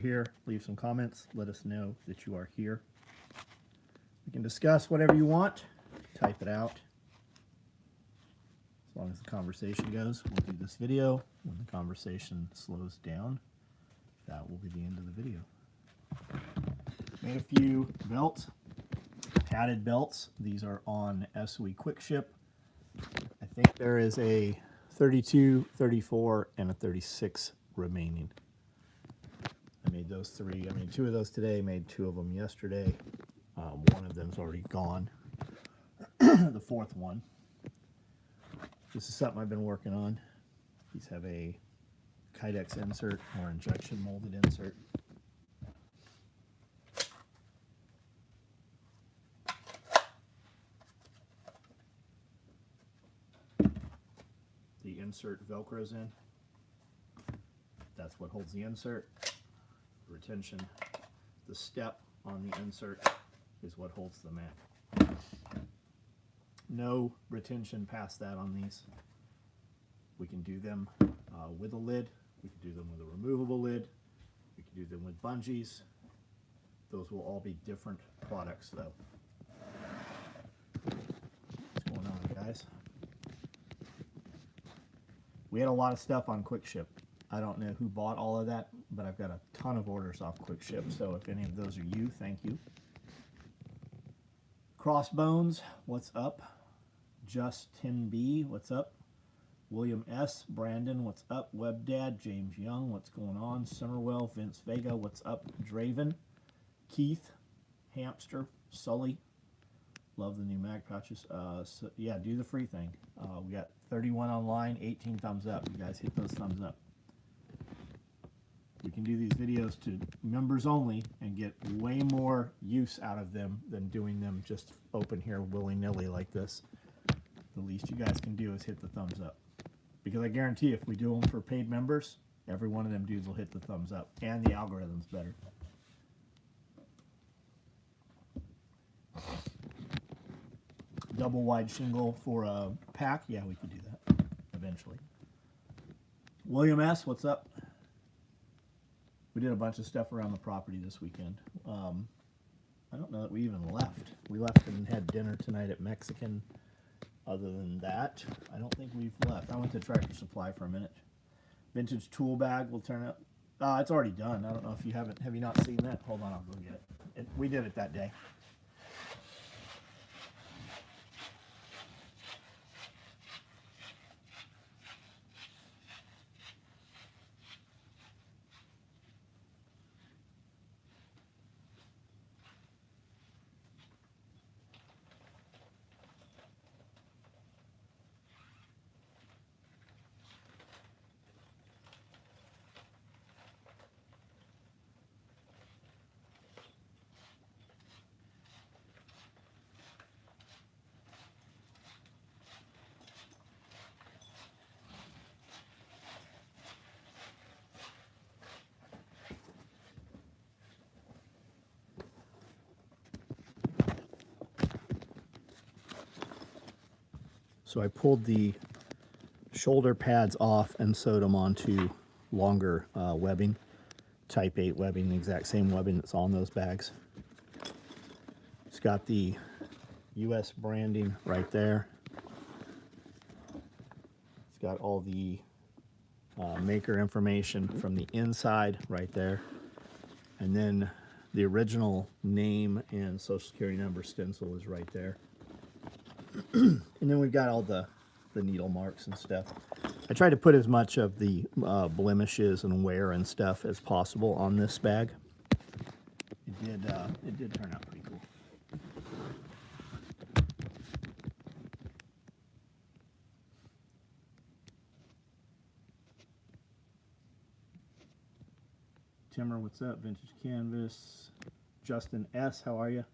here, leave some comments, let us know that you are here. We can discuss whatever you want, type it out. As long as the conversation goes, we'll do this video. When the conversation slows down, that will be the end of the video. Made a few belts, padded belts. These are on SOE quick ship. I think there is a 32, 34, and a 36 remaining. I made those three. I made two of those today, made two of them yesterday. One of them's already gone. The fourth one. This is something I've been working on. These have a Kydex insert or injection molded insert. The insert velcros in. That's what holds the insert. Retention, the step on the insert is what holds the mat. No retention past that on these. We can do them with a lid. We can do them with a removable lid. We can do them with bungees. Those will all be different products though. What's going on, guys? We had a lot of stuff on quick ship. I don't know who bought all of that, but I've got a ton of orders off quick ship. So if any of those are you, thank you. Crossbones, what's up? Justin B, what's up? William S, Brandon, what's up? Webdad, James Young, what's going on? Summerwell, Vince Vega, what's up? Draven, Keith, Hamster, Sully, love the new mag pouches. So yeah, do the free thing. We got 31 online, 18 thumbs up. You guys hit those thumbs up. We can do these videos to members only and get way more use out of them than doing them just open here willy-nilly like this. The least you guys can do is hit the thumbs up. Because I guarantee if we do them for paid members, every one of them dudes will hit the thumbs up. And the algorithm's better. Double wide shingle for a pack. Yeah, we could do that eventually. William S, what's up? We did a bunch of stuff around the property this weekend. I don't know that we even left. We left and had dinner tonight at Mexican. Other than that, I don't think we've left. I went to Tractor Supply for a minute. Vintage tool bag will turn up. It's already done. I don't know if you haven't. Have you not seen that? Hold on, I'll go get it. We did it that day. So I pulled the shoulder pads off and sewed them onto longer webbing, type 8 webbing, the exact same webbing that's on those bags. It's got the US branding right there. It's got all the maker information from the inside right there. And then the original name and social security number stencil is right there. And then we've got all the needle marks and stuff. I tried to put as much of the blemishes and wear and stuff as possible on this bag. It did turn out pretty cool. Timmer, what's up? Vintage Canvas. Justin S, how are you?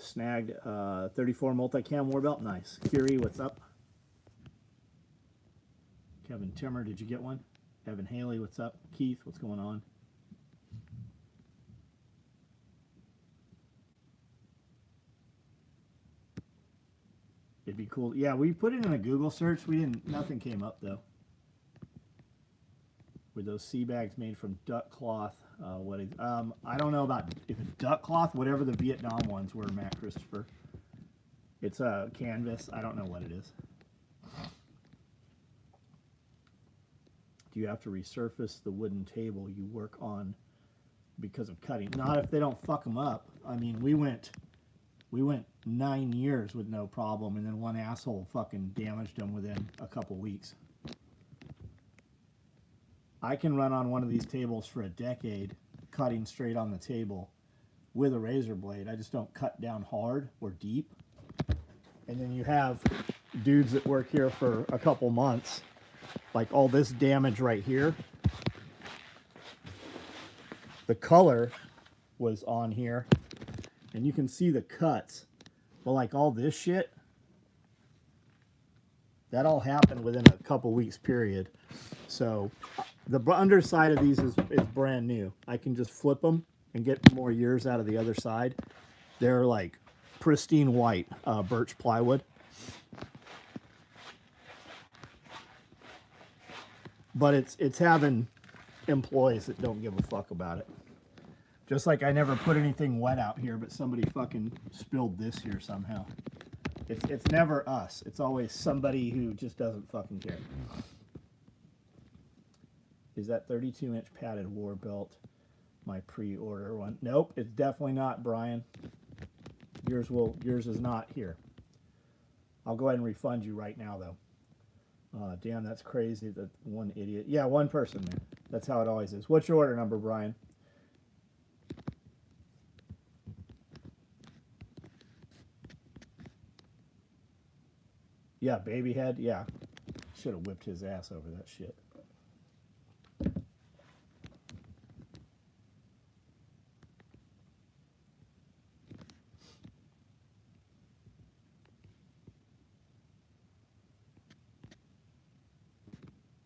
Snagged 34 multi-cam war belt. Nice. Curie, what's up? Kevin Timmer, did you get one? Evan Haley, what's up? Keith, what's going on? It'd be cool. Yeah, we put it in a Google search. Nothing came up though. Were those sea bags made from duck cloth? I don't know about if it's duck cloth, whatever the Vietnam ones were, Matt Christopher. It's a canvas. I don't know what it is. Do you have to resurface the wooden table you work on because of cutting? Not if they don't fuck them up. I mean, we went 9 years with no problem, and then one asshole fucking damaged them within a couple weeks. I can run on one of these tables for a decade, cutting straight on the table with a razor blade. I just don't cut down hard or deep. And then you have dudes that work here for a couple months, like all this damage right here. The color was on here, and you can see the cuts. But like all this shit, that all happened within a couple weeks period. So the underside of these is brand new. I can just flip them and get more years out of the other side. They're like pristine white birch plywood. But it's having employees that don't give a fuck about it. Just like I never put anything wet out here, but somebody fucking spilled this here somehow. It's never us. It's always somebody who just doesn't fucking care. Is that 32-inch padded war belt my pre-order one? Nope, it's definitely not, Brian. Yours is not here. I'll go ahead and refund you right now, though. Damn, that's crazy. That one idiot. Yeah, one person, man. That's how it always is. What's your order number, Brian? Yeah, baby head. Yeah, should have whipped his ass over that shit.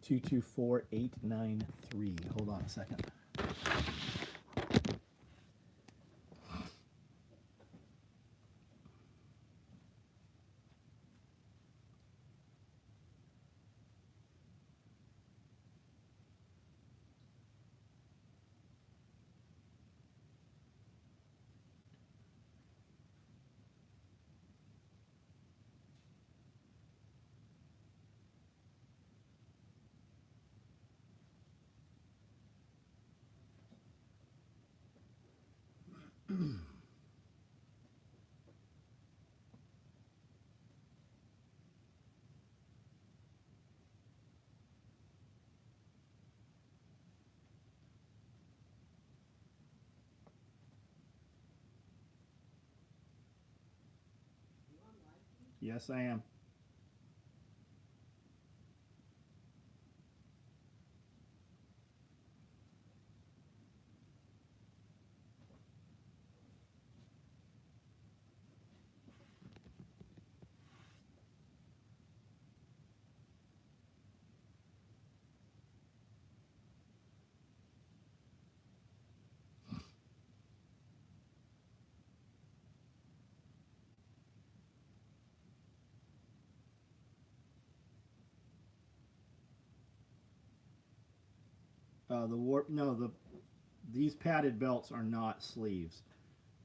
Two 224-893. Hold on a second. Yes, I am. These padded belts are not sleeves.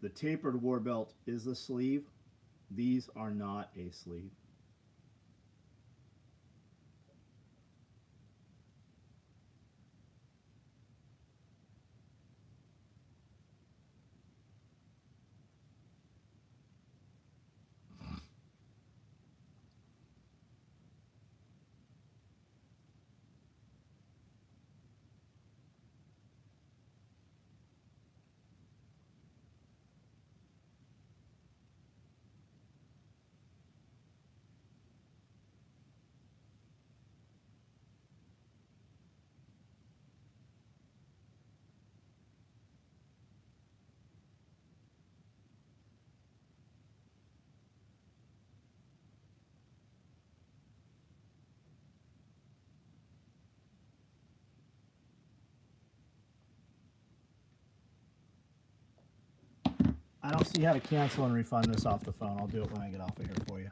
The tapered war belt is a sleeve. These are not a sleeve. I don't see how to cancel and refund this off the phone. I'll do it when I get off of here for you.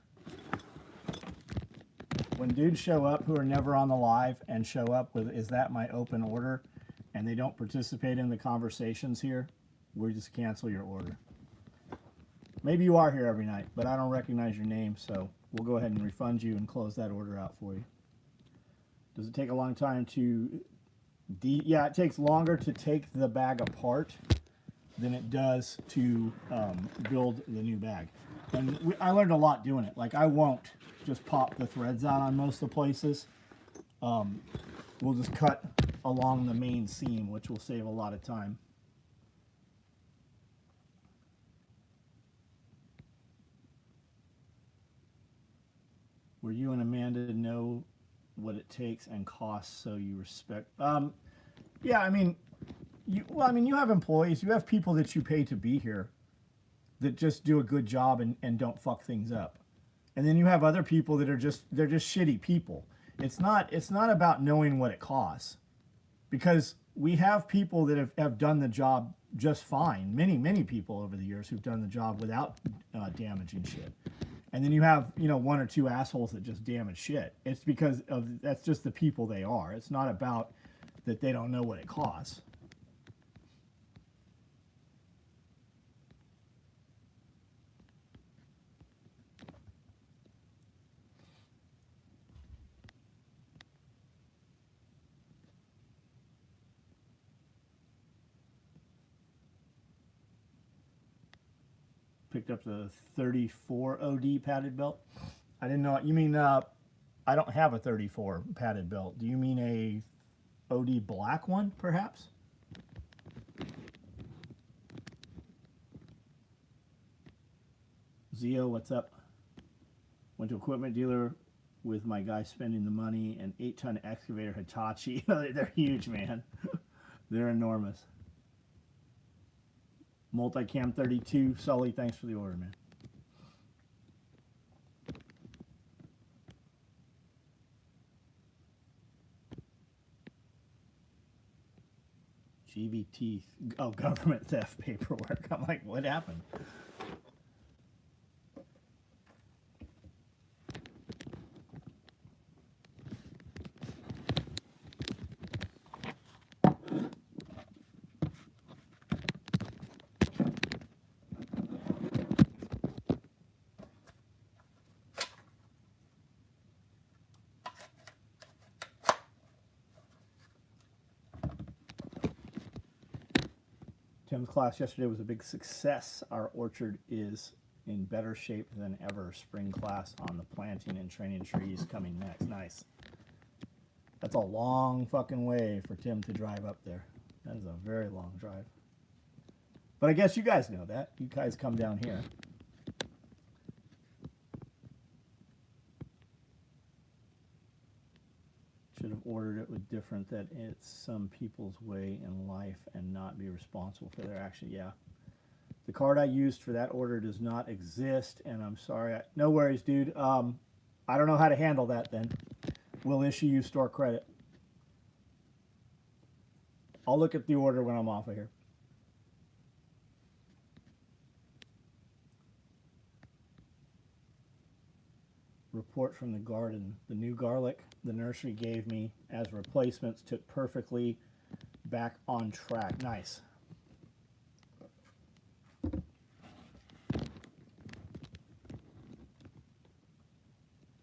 when dudes show up who are never on the live and show up with, is that my open order? And they don't participate in the conversations here, we just cancel your order. Maybe you are here every night, but I don't recognize your name, so we'll go ahead and refund you and close that order out for you. Does it take a long time to... yeah, it takes longer to take the bag apart than it does to build the new bag. And I learned a lot doing it. Like, I won't just pop the threads out on most of the places. We'll just cut along the main seam, which will save a lot of time. Where you and Amanda know what it takes and costs, so you respect. Yeah, I mean, you have employees, you have people that you pay to be here that just do a good job and don't fuck things up. And then you have other people that are they're just shitty people. It's not about knowing what it costs, because we have people that have done the job just fine. Many people over the years who've done the job without damaging shit. And then you have, one or two assholes that just damage shit. It's because that's just the people they are. It's not about that they don't know what it costs. Picked up the 34 OD padded belt. I didn't know. You mean I don't have a 34 padded belt. Do you mean a OD black one, perhaps? Zio, what's up? Went to equipment dealer with my guy spending the money. An 8-ton excavator Hitachi. They're huge, man. They're enormous. Multicam 32. Sully, thanks for the order, man. GVT. Oh, government theft paperwork. I'm like, what happened? Tim's class yesterday was a big success. Our orchard is in better shape than ever. Spring class on the planting and training trees coming next. Nice. That's a long fucking way for Tim to drive up there. That is a very long drive. But I guess you guys know that. You guys come down here. Should have ordered it with different, that it's some people's way in life and not be responsible for their action. Yeah. The card I used for that order does not exist, and I'm sorry. No worries, dude. I don't know how to handle that then. We'll issue you store credit. I'll look at the order when I'm off of here. Report from the garden. The new garlic the nursery gave me as replacements took perfectly back on track. Nice.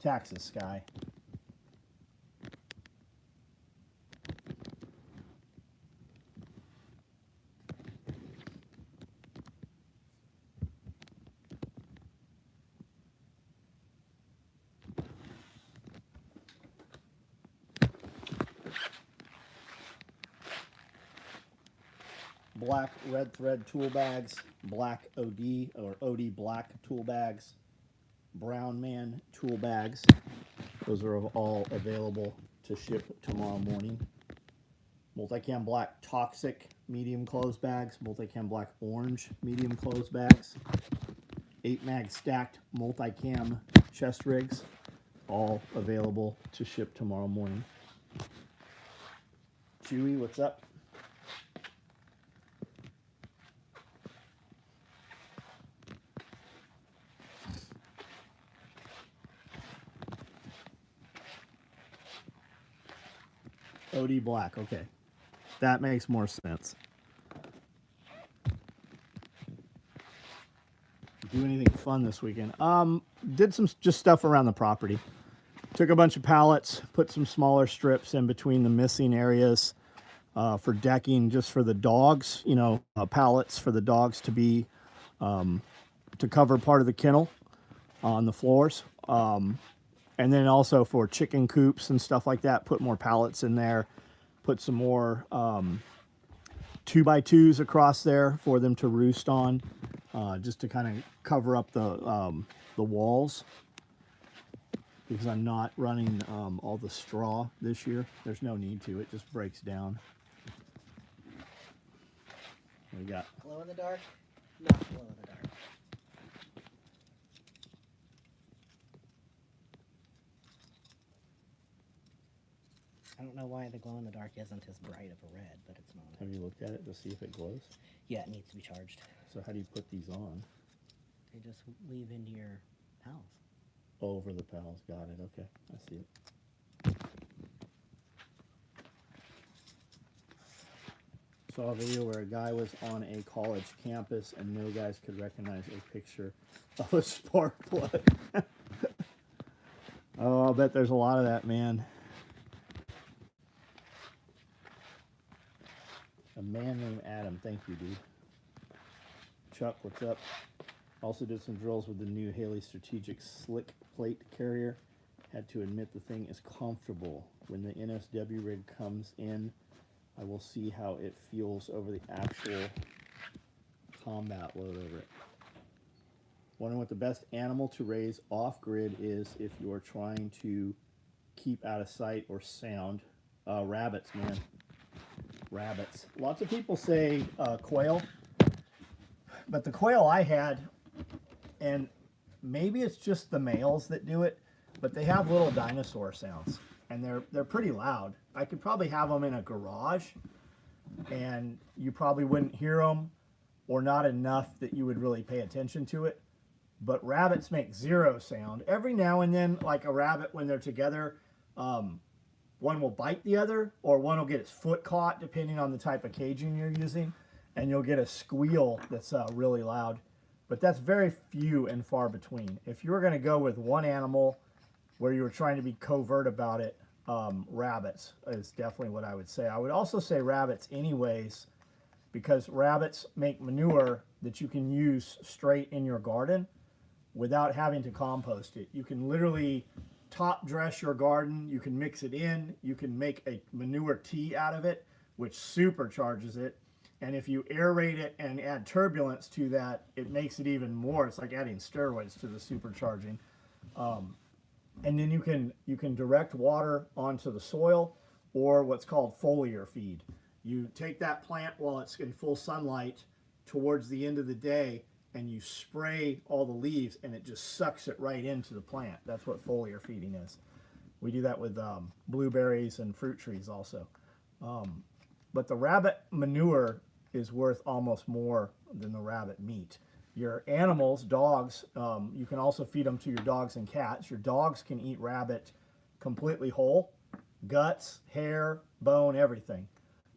Taxes, Sky. Black red thread tool bags, black OD or OD black tool bags, brown man tool bags. Those are all available to ship tomorrow morning. Multicam black toxic medium close bags, multicam black orange medium close bags, 8 mag stacked multicam chest rigs, all available to ship tomorrow morning. Chewy, what's up? OD black, okay. That makes more sense. Do anything fun this weekend? Did some just stuff around the property. Took a bunch of pallets, put some smaller strips in between the missing areas for decking, just for the dogs. You know, pallets for the dogs to be to cover part of the kennel on the floors. And then also for chicken coops and stuff like that, put more pallets in there. Put some more 2x2s across there for them to roost on, just to kind of cover up the walls, because I'm not running all the straw this year. There's no need to. It just breaks down. We got glow in the dark, not glow in the dark. I don't know why the glow in the dark isn't as bright of a red, but it's not. Have you looked at it to see if it glows? Yeah, it needs to be charged. So how do you put these on? They just weave into your pals. Over the pals. Got it. Okay, I see it. Saw a video where a guy was on a college campus and no guys could recognize a picture of a spark plug. Oh, I'll bet there's a lot of that, man. A man named Adam. Thank you, dude. Chuck, what's up? Also did some drills with the new Haley Strategic Slick Plate Carrier. Had to admit the thing is comfortable. When the NSW rig comes in, I will see how it feels over the actual combat load over it. Wondering what the best animal to raise off-grid is if you're trying to keep out of sight or sound. Rabbits, man. Rabbits. Lots of people say quail, but the quail I had, and maybe it's just the males that do it, but they have little dinosaur sounds, and they're pretty loud. I could probably have them in a garage, and you probably wouldn't hear them, or not enough that you would really pay attention to it. But rabbits make zero sound. Every now and then, like a rabbit, when they're together, one will bite the other, or one will get its foot caught, depending on the type of caging you're using, and you'll get a squeal that's really loud. But that's very few and far between. If you were going to go with one animal where you were trying to be covert about it, rabbits is definitely what I would say. I would also say rabbits anyways, because rabbits make manure that you can use straight in your garden without having to compost it. You can literally top dress your garden, you can mix it in, you can make a manure tea out of it, which supercharges it. And if you aerate it and add turbulence to that, it makes it even more. It's like adding steroids to the supercharging. And then you can direct water onto the soil, or what's called foliar feed. You take that plant while it's in full sunlight towards the end of the day, and you spray all the leaves, and it just sucks it right into the plant. That's what foliar feeding is. We do that with blueberries and fruit trees also. But the rabbit manure is worth almost more than the rabbit meat. Your animals, dogs, you can also feed them to your dogs and cats. Your dogs can eat rabbit completely whole, guts, hair, bone, everything.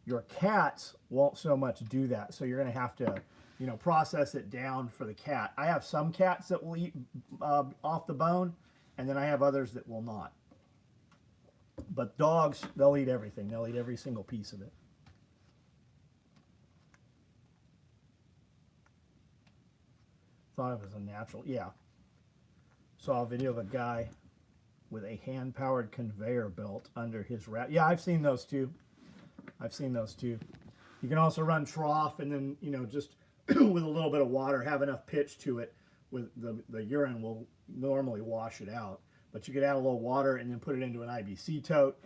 Your cats won't so much do that, so you're going to have to, process it down for the cat. I have some cats that will eat off the bone, and then I have others that will not. But dogs, they'll eat everything. They'll eat every single piece of it. Thought it was a natural, yeah. Saw a video of a guy with a hand-powered conveyor belt under his rat. Yeah, I've seen those too. You can also run trough, and then, just with a little bit of water, have enough pitch to it, with the urine will normally wash it out. But you could add a little water and then put it into an IBC tote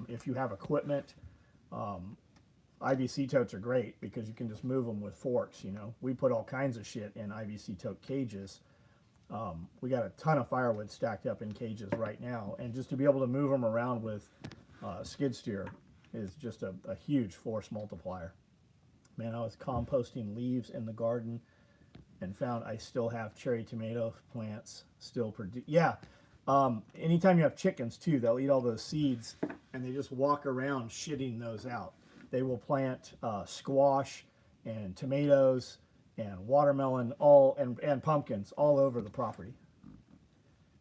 if you have equipment. IBC totes are great because you can just move them with forks. We put all kinds of shit in IBC tote cages. We got a ton of firewood stacked up in cages right now, and just to be able to move them around with skid steer is just a huge force multiplier. Man, I was composting leaves in the garden and found I still have cherry tomato plants still produce. Yeah, Anytime you have chickens too, they'll eat all those seeds and they just walk around shitting those out. They will plant squash and tomatoes and watermelon and pumpkins all over the property.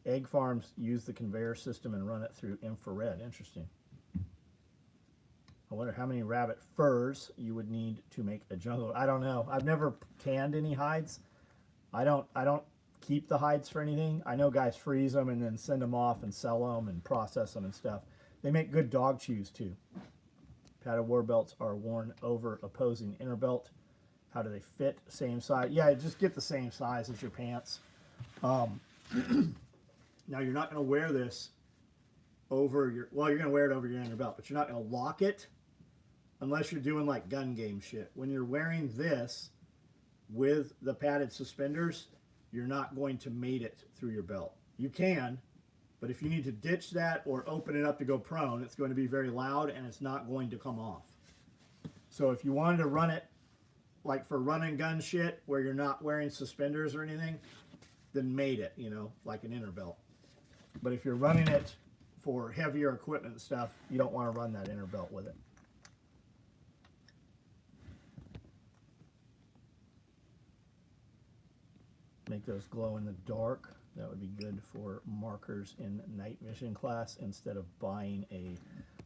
Egg farms use the conveyor system and run it through infrared. Interesting. I wonder how many rabbit furs you would need to make a jungle. I don't know. I've never tanned any hides. I don't keep the hides for anything. I know guys freeze them and then send them off and sell them and process them and stuff. They make good dog chews too. Padded war belts are worn over opposing inner belt. How do they fit? Same size. Yeah, just get the same size as your pants. Now you're not going to wear this over your, well, you're going to wear it over your inner belt, but you're not going to lock it unless you're doing like gun game shit. When you're wearing this with the padded suspenders, you're not going to mate it through your belt. You can, but if you need to ditch that or open it up to go prone, it's going to be very loud and it's not going to come off. So if you wanted to run it like for run and gun shit where you're not wearing suspenders or anything, then mate it, you know, like an inner belt. But if you're running it for heavier equipment and stuff, you don't want to run that inner belt with it. Make those glow in the dark. That would be good for markers in night vision class instead of buying a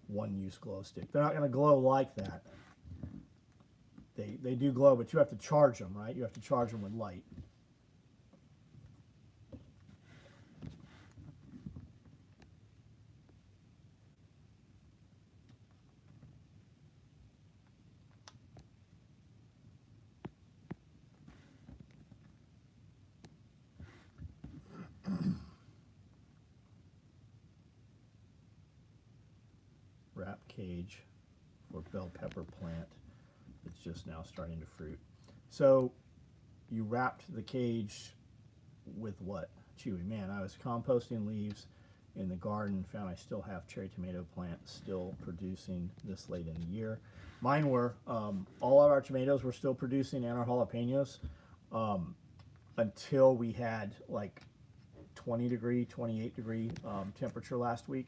one-use glow stick. They're not going to glow like that. They do glow, but you have to charge them, right? You have to charge them with light. Wrap cage for bell pepper plant. It's just now starting to fruit. So you wrapped the cage with what? Chewy. Man, I was composting leaves in the garden, found I still have cherry tomato plant still producing this late in the year. Mine were, all of our tomatoes were still producing and our jalapenos until we had like 20 degree, 28 degree temperature last week.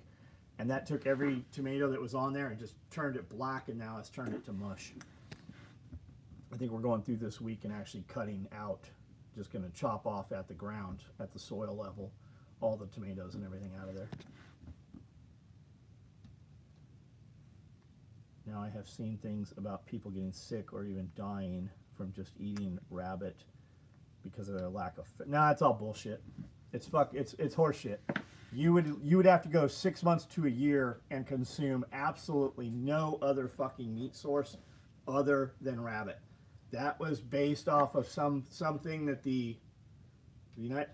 And that took every tomato that was on there and just turned it black, and now it's turned it to mush. I think we're going through this week and actually cutting out, just going to chop off at the ground, at the soil level, all the tomatoes and everything out of there. Now I have seen things about people getting sick or even dying from just eating rabbit because of their lack of nah, it's all bullshit. It's horse shit. You would have to go 6 months to a year and consume absolutely no other fucking meat source other than rabbit. That was based off of something that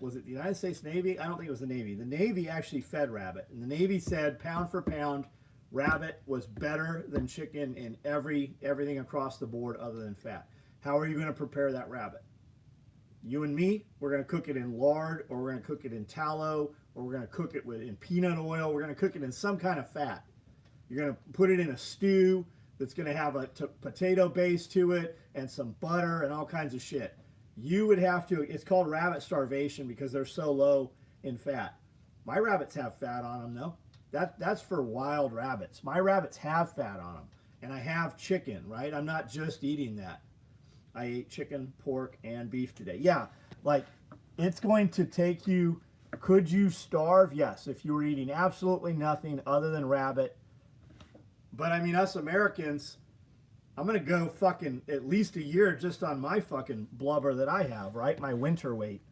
was it the United States Navy? I don't think it was the Navy. The Navy actually fed rabbit, and the Navy said pound for pound, rabbit was better than chicken in everything across the board other than fat. How are you going to prepare that rabbit? You and me, we're going to cook it in lard, or we're going to cook it in tallow, or we're going to cook it in peanut oil. We're going to cook it in some kind of fat. You're going to put it in a stew that's going to have a potato base to it and some butter and all kinds of shit. You would have to, it's called rabbit starvation because they're so low in fat. My rabbits have fat on them though. That's for wild rabbits. My rabbits have fat on them. And I have chicken, right? I'm not just eating that. I ate chicken, pork, and beef today. Yeah, like it's going to take you, could you starve? Yes, if you were eating absolutely nothing other than rabbit. But I mean, us Americans, I'm going to go fucking at least a year just on my fucking blubber that I have, right? My winter weight.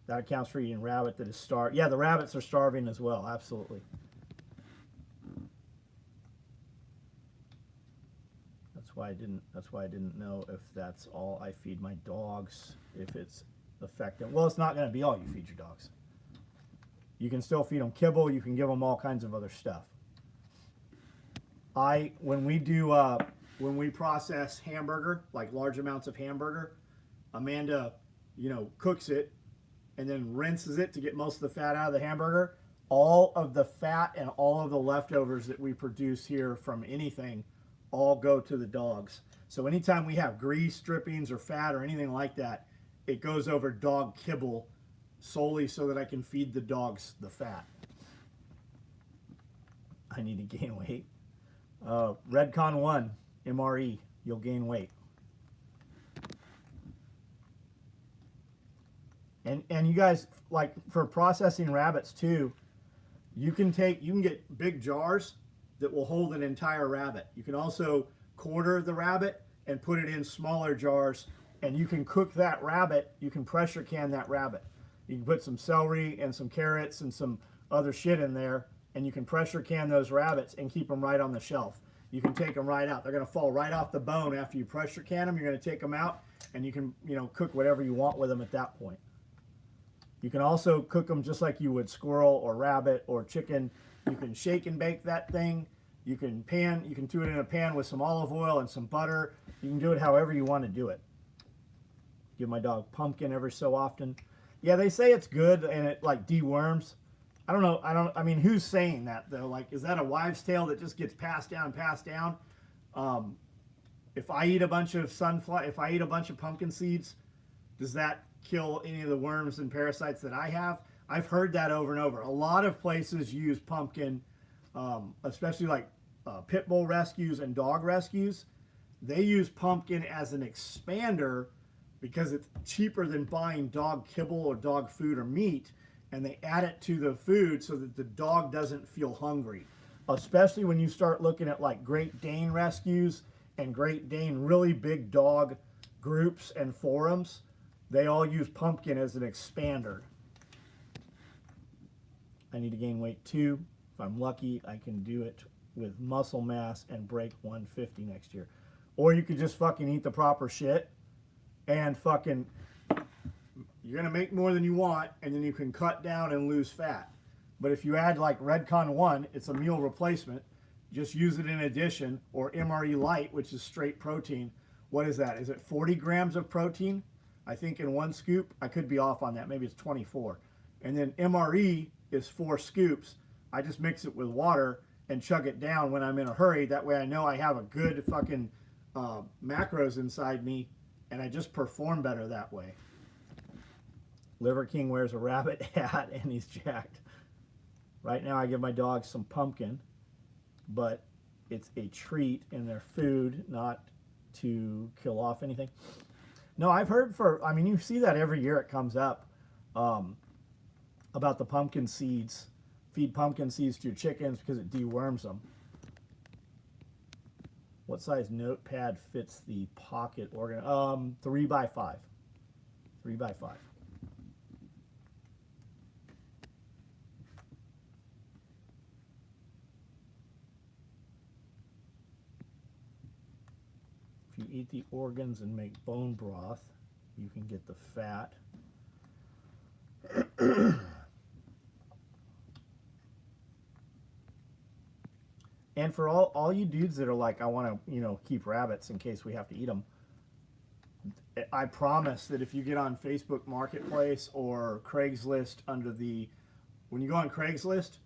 That accounts for eating rabbit that is starved. Yeah, the rabbits are starving as well, absolutely. That's why I didn't know if that's all I feed my dogs, if it's effective. Well, it's not going to be all you feed your dogs. You can still feed them kibble. You can give them all kinds of other stuff. When we process hamburger, like large amounts of hamburger, Amanda, cooks it and then rinses it to get most of the fat out of the hamburger. All of the fat and all of the leftovers that we produce here from anything all go to the dogs. So anytime we have grease, drippings, or fat or anything like that, it goes over dog kibble solely so that I can feed the dogs the fat. I need to gain weight. Redcon 1, MRE, you'll gain weight. And you guys, like for processing rabbits too, you can get big jars that will hold an entire rabbit. You can also quarter the rabbit and put it in smaller jars, and you can cook that rabbit. You can pressure can that rabbit. You can put some celery and some carrots and some other shit in there, and you can pressure can those rabbits and keep them right on the shelf. You can take them right out. They're going to fall right off the bone after you pressure can them. You're going to take them out, and you can, cook whatever you want with them at that point. You can also cook them just like you would squirrel or rabbit or chicken. You can shake and bake that thing. You can do it in a pan with some olive oil and some butter. You can do it however you want to do it. Give my dog pumpkin every so often. Yeah, they say it's good and it like deworms. I don't know. I mean, who's saying that though? Like, is that a wives' tale that just gets passed down? If I eat a bunch of pumpkin seeds, does that kill any of the worms and parasites that I have? I've heard that over and over. A lot of places use pumpkin, especially like pit bull rescues and dog rescues. They use pumpkin as an expander because it's cheaper than buying dog kibble or dog food or meat, and they add it to the food so that the dog doesn't feel hungry. Especially when you start looking at like Great Dane rescues and Great Dane really big dog groups and forums, they all use pumpkin as an expander. I need to gain weight too. If I'm lucky, I can do it with muscle mass and break 150 next year. Or you could just fucking eat the proper shit and fucking, you're going to make more than you want, and then you can cut down and lose fat. But if you add like Redcon 1, it's a meal replacement. Just use it in addition, or MRE Light, which is straight protein. What is that? Is it 40 grams of protein? I think in one scoop. I could be off on that. Maybe it's 24. And then MRE is 4 scoops. I just mix it with water and chug it down when I'm in a hurry. That way I know I have a good fucking macros inside me, and I just perform better that way. Liver King wears a rabbit hat and he's jacked. Right now I give my dogs some pumpkin, but it's a treat in their food, not to kill off anything. No, I've heard you see that every year it comes up about the pumpkin seeds. Feed pumpkin seeds to your chickens because it deworms them. What size notepad fits the pocket organ? 3x5. 3x5. If you eat the organs and make bone broth, you can get the fat. And for all you dudes that are like, I want to, keep rabbits in case we have to eat them, I promise that if you get on Facebook Marketplace or Craigslist when you go on Craigslist,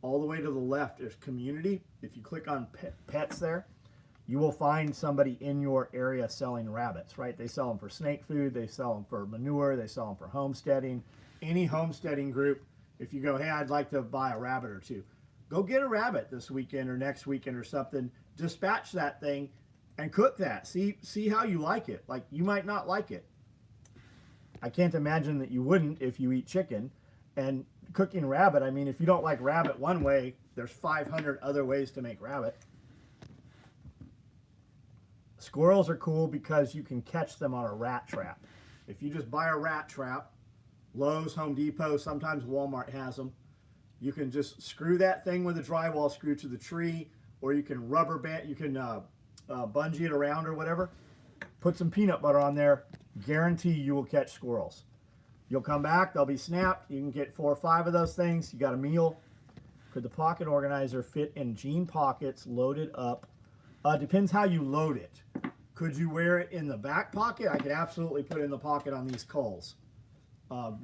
all the way to the left is community. If you click on pets there, you will find somebody in your area selling rabbits, right? They sell them for snake food, they sell them for manure, they sell them for homesteading. Any homesteading group, if you go, hey, I'd like to buy a rabbit or two, go get a rabbit this weekend or next weekend or something, dispatch that thing and cook that. See how you like it. Like, you might not like it. I can't imagine that you wouldn't if you eat chicken. And cooking rabbit, I mean, if you don't like rabbit one way, there's 500 other ways to make rabbit. Squirrels are cool because you can catch them on a rat trap. If you just buy a rat trap, Lowe's, Home Depot, sometimes Walmart has them, you can just screw that thing with a drywall screw to the tree, or you can rubber band, you can bungee it around or whatever. Put some peanut butter on there. Guarantee you will catch squirrels. You'll come back, they'll be snapped. You can get 4 or 5 of those things. You got a meal. Could the pocket organizer fit in jean pockets loaded up? Depends how you load it. Could you wear it in the back pocket? I could absolutely put it in the pocket on these culls.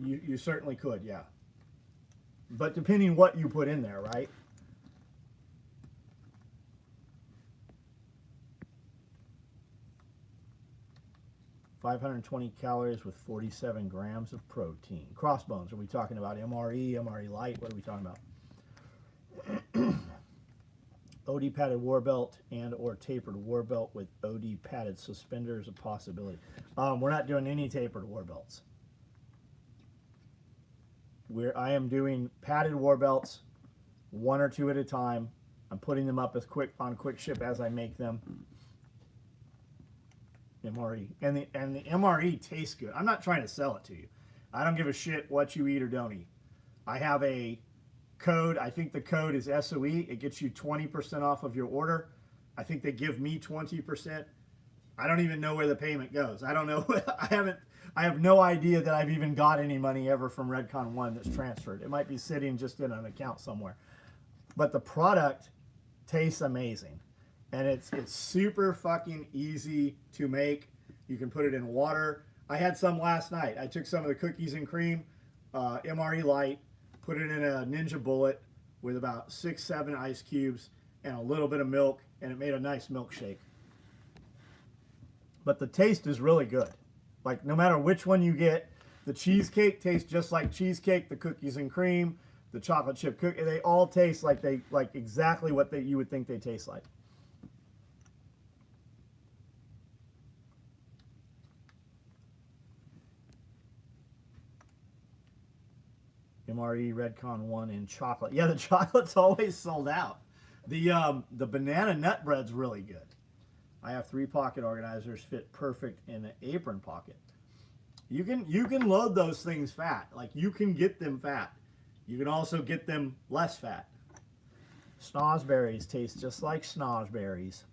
You certainly could, yeah. But depending what you put in there, right? 520 calories with 47 grams of protein. Crossbones, are we talking about MRE, MRE light? What are we talking about? OD padded war belt and or tapered war belt with OD padded suspenders a possibility. We're not doing any tapered war belts. I am doing padded war belts, 1 or 2 at a time. I'm putting them up as on quick ship as I make them. MRE. And the MRE tastes good. I'm not trying to sell it to you. I don't give a shit what you eat or don't eat. I have a code. I think the code is SOE. It gets you 20% off of your order. I think they give me 20%. I don't even know where the payment goes. I don't know. I have no idea that I've even got any money ever from Redcon 1 that's transferred. It might be sitting just in an account somewhere. But the product tastes amazing. And it's super fucking easy to make. You can put it in water. I had some last night. I took some of the cookies and cream, MRE light, put it in a Ninja Bullet with about 6-7 ice cubes and a little bit of milk, and it made a nice milkshake. But the taste is really good. Like, no matter which one you get, the cheesecake tastes just like cheesecake, the cookies and cream, the chocolate chip cookie, they all taste like exactly what you would think they taste like. MRE Redcon 1 in chocolate. Yeah, the chocolate's always sold out. The banana nut bread's really good. I have 3 pocket organizers, fit perfect in an apron pocket. You can load those things fat. Like, you can get them fat. You can also get them less fat. Snozberries taste just like snozberries.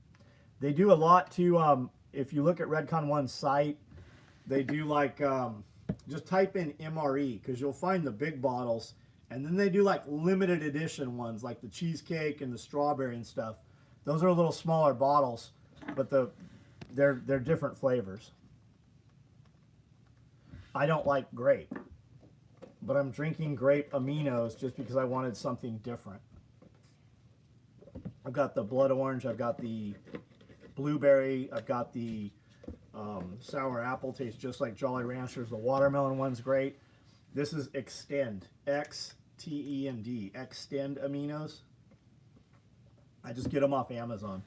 They do a lot to, if you look at Redcon 1's site, they do like, just type in MRE because you'll find the big bottles, and then they do like limited edition ones like the cheesecake and the strawberry and stuff. Those are a little smaller bottles, but they're different flavors. I don't like grape, but I'm drinking grape aminos just because I wanted something different. I've got the blood orange, I've got the blueberry, I've got the sour apple, tastes just like Jolly Ranchers. The watermelon one's great. This is Extend, X-T-E-N-D, Extend aminos. I just get them off Amazon.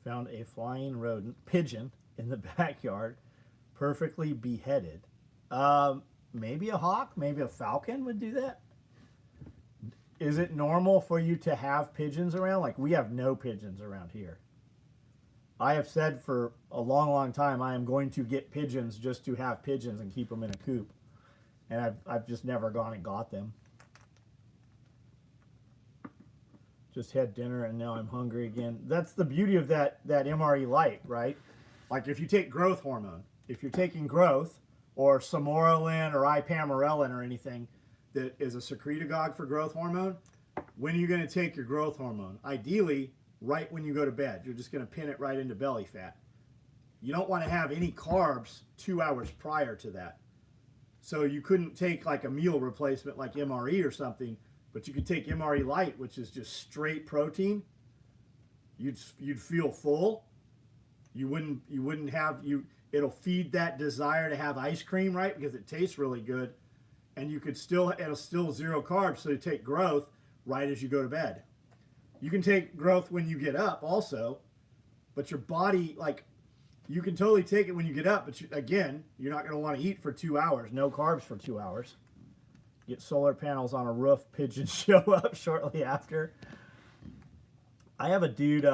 Found a flying rodent, pigeon, in the backyard, perfectly beheaded. Maybe a hawk, maybe a falcon would do that. Is it normal for you to have pigeons around? Like, we have no pigeons around here. I have said for a long, long time I am going to get pigeons just to have pigeons and keep them in a coop. And I've just never gone and got them. Just had dinner and now I'm hungry again. That's the beauty of that MRE light, right? Like, if you take growth hormone, if you're taking growth or Samoralin or Ipamorelin or anything that is a secretagogue for growth hormone, when are you going to take your growth hormone? Ideally, right when you go to bed. You're just going to pin it right into belly fat. You don't want to have any carbs 2 hours prior to that. So you couldn't take like a meal replacement like MRE or something, but you could take MRE light, which is just straight protein. You'd feel full. You wouldn't have it'll feed that desire to have ice cream, right? Because it tastes really good. And it'll still 0 carbs, so you take growth right as you go to bed. You can take growth when you get up also, but your body, like, you can totally take it when you get up, but again, you're not going to want to eat for 2 hours. No carbs for 2 hours. Get solar panels on a roof, pigeons show up shortly after. I have a dude,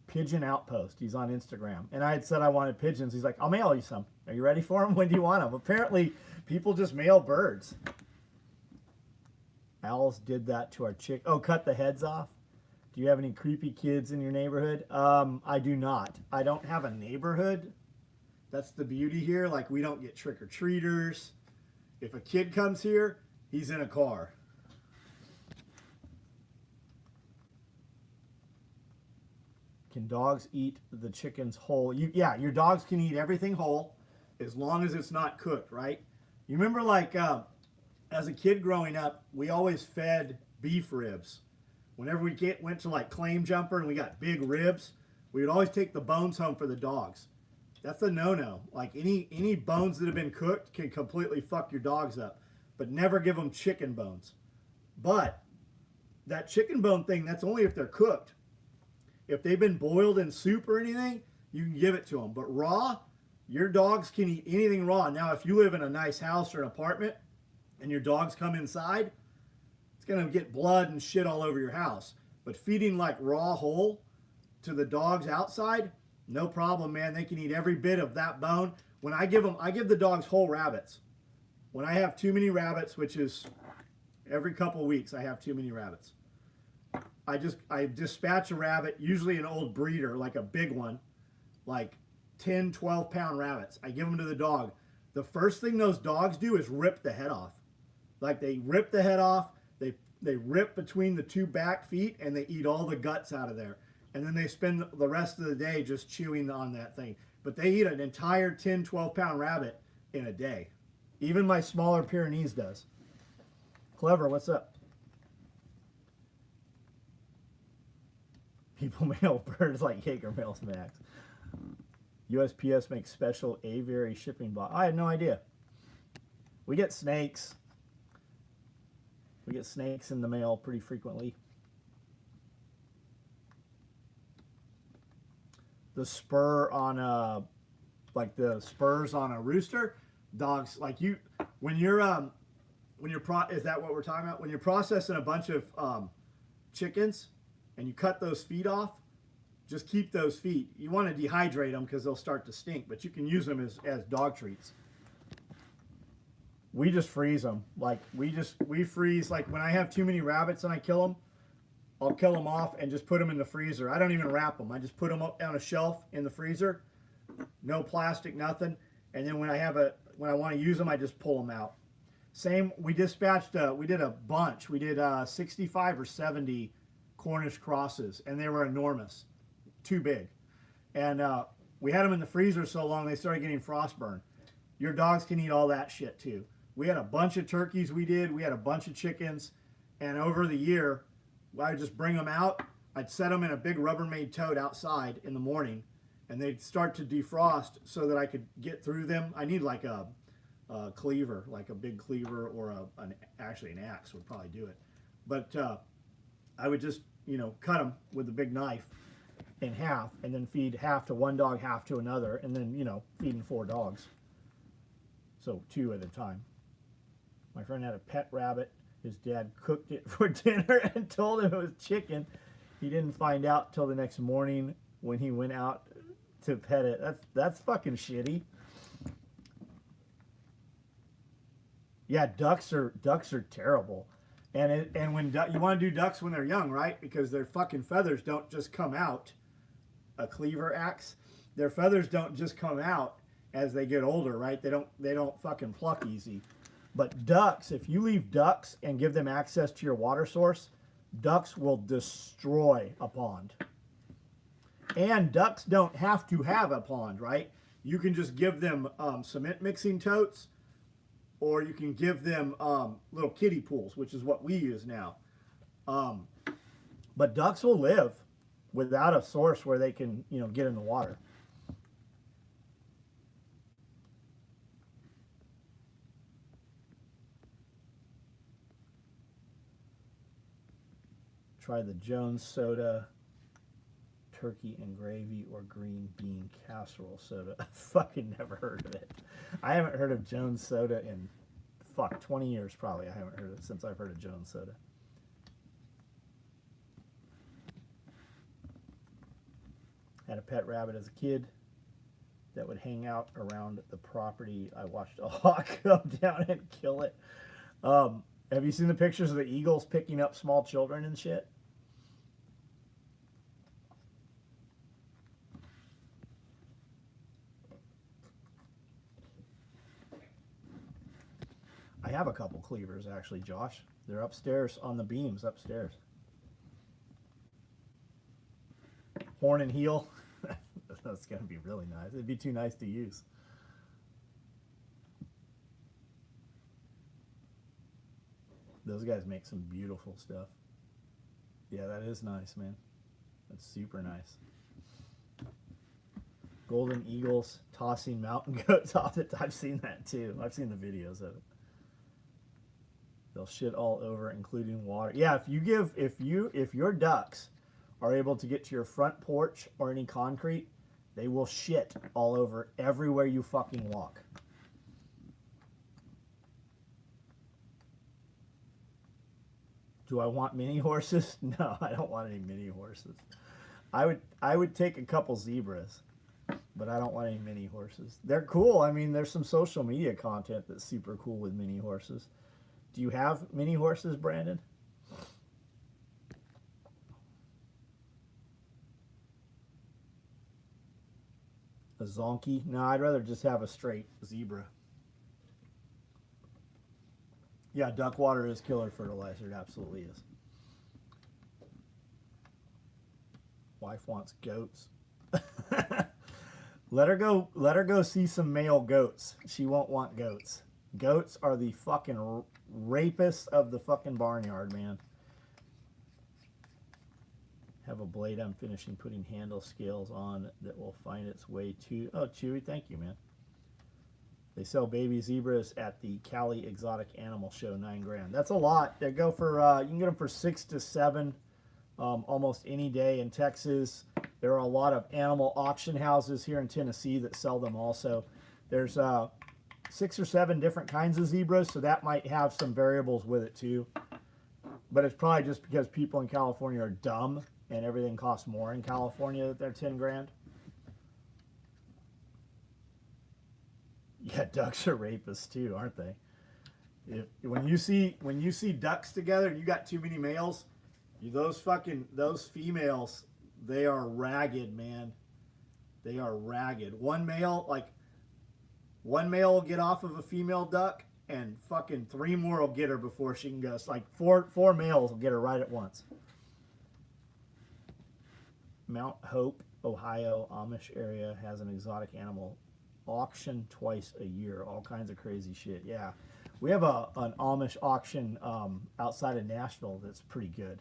Pigeon Outpost. He's on Instagram. And I had said I wanted pigeons. He's like, I'll mail you some. Are you ready for them? When do you want them? Apparently, people just mail birds. Owls did that to our chick. Oh, cut the heads off. Do you have any creepy kids in your neighborhood? I do not. I don't have a neighborhood. That's the beauty here. Like, we don't get trick-or-treaters. If a kid comes here, he's in a car. Can dogs eat the chickens whole? Yeah, your dogs can eat everything whole as long as it's not cooked, right? You remember, like, as a kid growing up, we always fed beef ribs. Whenever we went to, like, Claim Jumper and we got big ribs, we would always take the bones home for the dogs. That's a no-no. Like, any bones that have been cooked can completely fuck your dogs up. But never give them chicken bones. But that chicken bone thing, that's only if they're cooked. If they've been boiled in soup or anything, you can give it to them. But raw, your dogs can eat anything raw. Now, if you live in a nice house or an apartment and your dogs come inside, it's going to get blood and shit all over your house. But feeding like raw whole to the dogs outside, no problem, man. They can eat every bit of that bone. When I give the dogs whole rabbits. When I have too many rabbits, which is every couple weeks, I have too many rabbits. I dispatch a rabbit, usually an old breeder, like a big one, like 10, 12-pound rabbits. I give them to the dog. The first thing those dogs do is rip the head off. Like, they rip the head off, they rip between the two back feet, and they eat all the guts out of there. And then they spend the rest of the day just chewing on that thing. But they eat an entire 10, 12-pound rabbit in a day. Even my smaller Pyrenees does. Clever, what's up? People mail birds like Jaeger mails Max. USPS makes special aviary shipping box. I had no idea. We get snakes. We get snakes in the mail pretty frequently. The spur on a, like the spurs on a rooster, dogs like you when you're is that what we're talking about? When you're processing a bunch of chickens and you cut those feet off, just keep those feet. You want to dehydrate them because they'll start to stink, but you can use them as dog treats. We just freeze them. Like we freeze, like when I have too many rabbits and I kill them, I'll kill them off and just put them in the freezer. I don't even wrap them. I just put them up on a shelf in the freezer. No plastic, nothing. And then when I want to use them, I just pull them out. Same, we dispatched, we did a bunch. We did 65 or 70 Cornish crosses, and they were enormous, too big. And we had them in the freezer so long they started getting frostburn. Your dogs can eat all that shit too. We had a bunch of turkeys we did. We had a bunch of chickens. And over the year, I would just bring them out. I'd set them in a big Rubbermaid tote outside in the morning, and they'd start to defrost so that I could get through them. I need like a cleaver, like a big cleaver, or actually an axe would probably do it. But I would just, cut them with a big knife in half, and then feed half to one dog, half to another, and then, feeding 4 dogs. So 2 at a time. My friend had a pet rabbit. His dad cooked it for dinner and told him it was chicken. He didn't find out till the next morning when he went out to pet it. That's fucking shitty. Yeah, ducks are terrible. And when you want to do ducks when they're young, right? Because their fucking feathers don't just come out. A cleaver axe. Their feathers don't just come out as they get older, right? They don't fucking pluck easy. But ducks, if you leave ducks and give them access to your water source, ducks will destroy a pond. And ducks don't have to have a pond, right? You can just give them cement mixing totes, or you can give them little kiddie pools, which is what we use now. But ducks will live without a source where they can, get in the water. Try the Jones soda, turkey and gravy, or green bean casserole soda. I fucking never heard of it. I haven't heard of Jones soda in 20 years probably. I haven't heard of it since I've heard of Jones soda. Had a pet rabbit as a kid that would hang out around the property. I watched a hawk come down and kill it. Have you seen the pictures of the eagles picking up small children and shit? I have a couple cleavers actually, Josh. They're upstairs on the beams upstairs. horn and heel. That's going to be really nice. It'd be too nice to use. Those guys make some beautiful stuff. Yeah, that is nice, man. That's super nice. Golden eagles tossing mountain goats off it. I've seen that too. I've seen the videos of it. They'll shit all over, including water. Yeah, if your ducks are able to get to your front porch or any concrete, they will shit all over everywhere you fucking walk. Do I want mini horses? No, I don't want any mini horses. I would take a couple zebras, but I don't want any mini horses. They're cool. I mean, there's some social media content that's super cool with mini horses. Do you have mini horses, Brandon? A zonkey? No, I'd rather just have a straight zebra. Yeah, duck water is killer fertilizer. It absolutely is. Wife wants goats. Let her go see some male goats. She won't want goats. Goats are the fucking rapists of the fucking barnyard, man. Have a blade I'm finishing putting handle scales on that will find its way to... Oh, Chewy, thank you, man. They sell baby zebras at the Cali Exotic Animal Show, $9 grand. That's a lot. They go for, you can get them for 6 to 7 almost any day in Texas. There are a lot of animal auction houses here in Tennessee that sell them also. There's 6 or 7 different kinds of zebras, so that might have some variables with it too. But it's probably just because people in California are dumb and everything costs more in California that they're 10 grand. Yeah, ducks are rapists too, aren't they? When you see ducks together and you got too many males, those females, they are ragged, man. They are ragged. One male will get off of a female duck, and fucking 3 more will get her before she can go. It's like four males will get her right at once. Mount Hope, Ohio, Amish area has an exotic animal auction twice a year. All kinds of crazy shit. Yeah, we have an Amish auction outside of Nashville that's pretty good.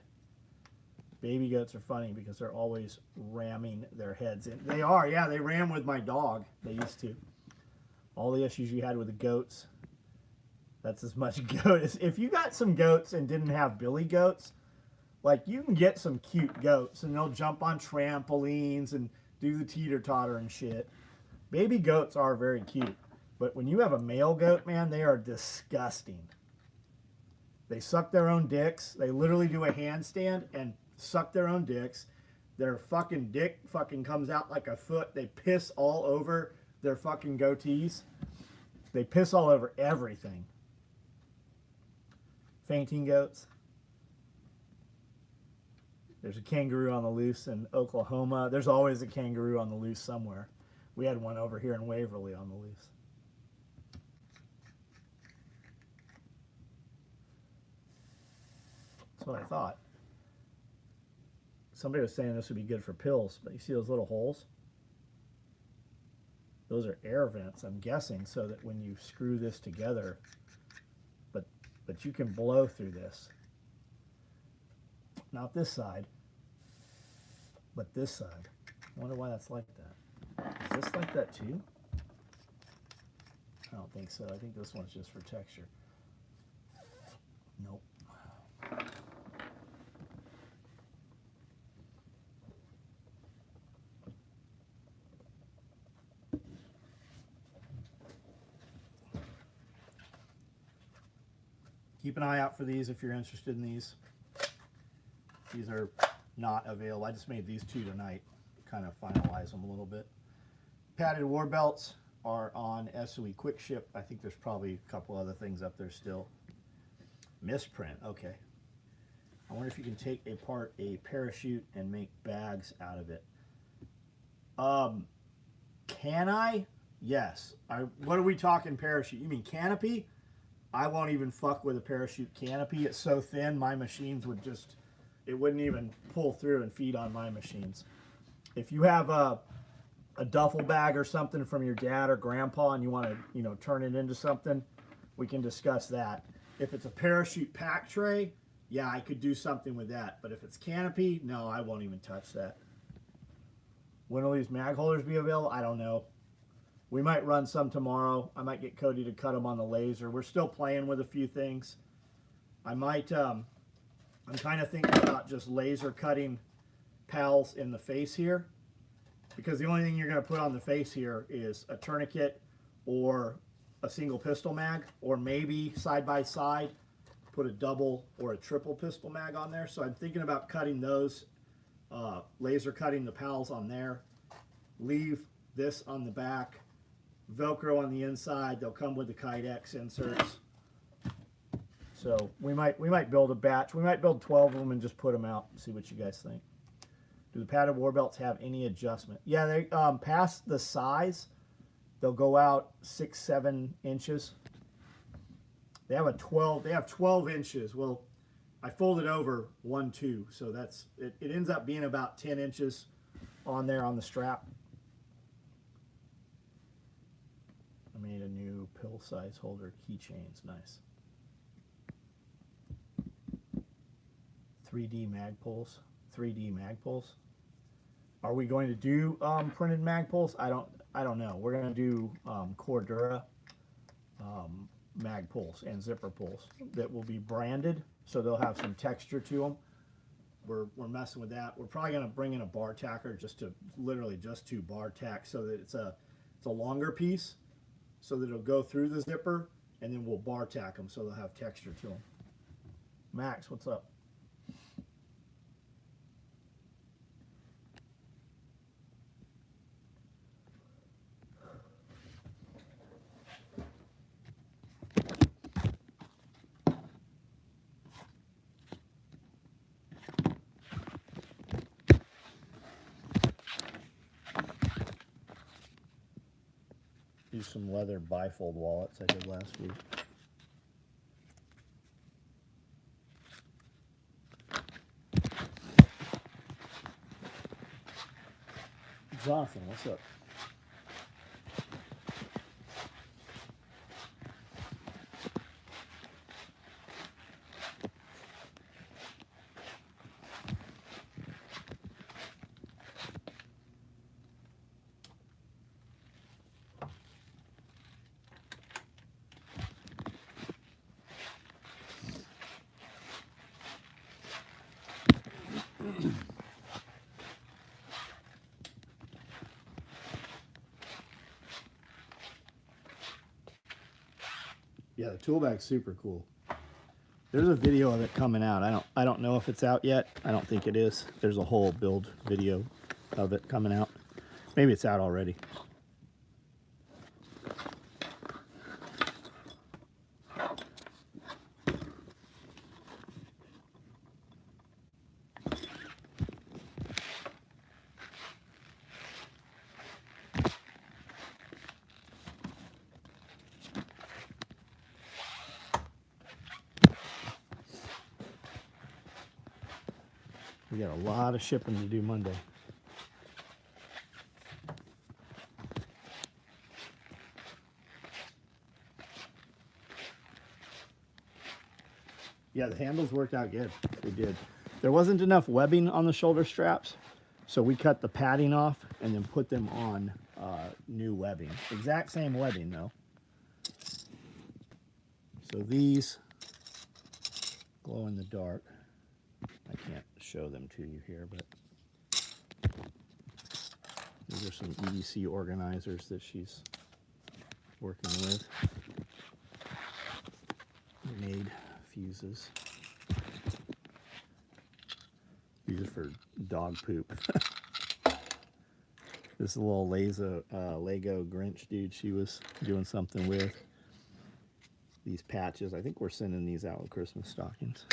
Baby goats are funny because they're always ramming their heads in. They are, yeah, they ram with my dog. They used to. All the issues you had with the goats, that's as much goat as... If you got some goats and didn't have billy goats, like, you can get some cute goats and they'll jump on trampolines and do the teeter-totter and shit. Baby goats are very cute. But when you have a male goat, man, they are disgusting. They suck their own dicks. They literally do a handstand and suck their own dicks. Their fucking dick fucking comes out like a foot. They piss all over their fucking goatees. They piss all over everything. Fainting goats. There's a kangaroo on the loose in Oklahoma. There's always a kangaroo on the loose somewhere. We had one over here in Waverly on the loose. That's what I thought. Somebody was saying this would be good for pills, but you see those little holes? Those are air vents, I'm guessing, so that when you screw this together, but you can blow through this. Not this side, but this side. I wonder why that's like that. Is this like that too? I don't think so. I think this one's just for texture. Nope. Keep an eye out for these if you're interested in these. These are not available. I just made these 2 tonight, kind of finalize them a little bit. Padded war belts are on SOE Quick Ship. I think there's probably a couple other things up there still. Misprint, okay. I wonder if you can take apart a parachute and make bags out of it. Can I? Yes. What are we talking parachute? You mean canopy? I won't even fuck with a parachute canopy. It's so thin, my machines would just... It wouldn't even pull through and feed on my machines. If you have a duffel bag or something from your dad or grandpa and you want to, you know, turn it into something, we can discuss that. If it's a parachute pack tray, yeah, I could do something with that. But if it's canopy, no, I won't even touch that. When will these mag holders be available? I don't know. We might run some tomorrow. I might get Cody to cut them on the laser. We're still playing with a few things. I might, I'm kind of thinking about just laser cutting pals in the face here, because the only thing you're going to put on the face here is a tourniquet or a single pistol mag, or maybe side by side put a double or a triple pistol mag on there. So I'm thinking about cutting those, laser cutting the pals on there, leave this on the back, Velcro on the inside. They'll come with the Kydex inserts. So we might build a batch. We might build 12 of them and just put them out and see what you guys think. Do the padded war belts have any adjustment? Yeah, they past the size, they'll go out 6-7 inches. They have 12 inches. Well, I folded over 1-2, so that's it. It ends up being about 10 inches on there on the strap. I made a new pill size holder keychains. Nice. 3D mag pulls. 3D mag pulls. Are we going to do printed mag pulls? I don't know. We're going to do Cordura mag pulls and zipper pulls that will be branded, so they'll have some texture to them. We're messing with that. We're probably going to bring in a bar tacker just to literally just to bar tack, so that it's a longer piece, so that it'll go through the zipper, and then we'll bar tack them so they'll have texture to them. Max, what's up? Use some leather bifold wallets I did last week. Jonathan, what's up? Yeah, the tool bag's super cool. There's a video of it coming out. I don't know if it's out yet. I don't think it is. There's a whole build video of it coming out. Maybe it's out already. We got a lot of shipping to do Monday. Yeah, the handles worked out good. They did. There wasn't enough webbing on the shoulder straps, so we cut the padding off and then put them on new webbing. Exact same webbing though. So these glow in the dark. I can't show them to you here, but these are some EDC organizers that she's working with. Made fuses. These are for dog poop. This little Lego Grinch dude she was doing something with. These patches, I think we're sending these out with Christmas stockings.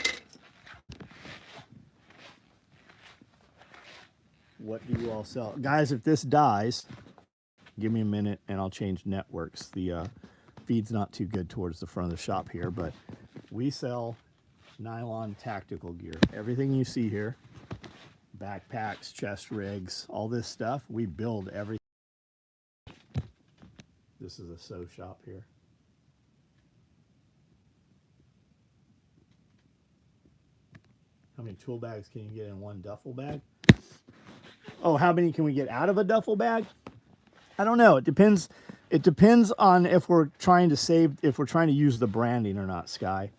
What do you all sell? Guys, if this dies, give me a minute and I'll change networks. The feed's not too good towards the front of the shop here, but we sell nylon tactical gear. Everything you see here, backpacks, chest rigs, all this stuff. We build everything. This is a sew shop here. How many tool bags can you get in one duffel bag? Oh, how many can we get out of a duffel bag? I don't know. It depends. It depends on if we're trying to use the branding or not, Sky.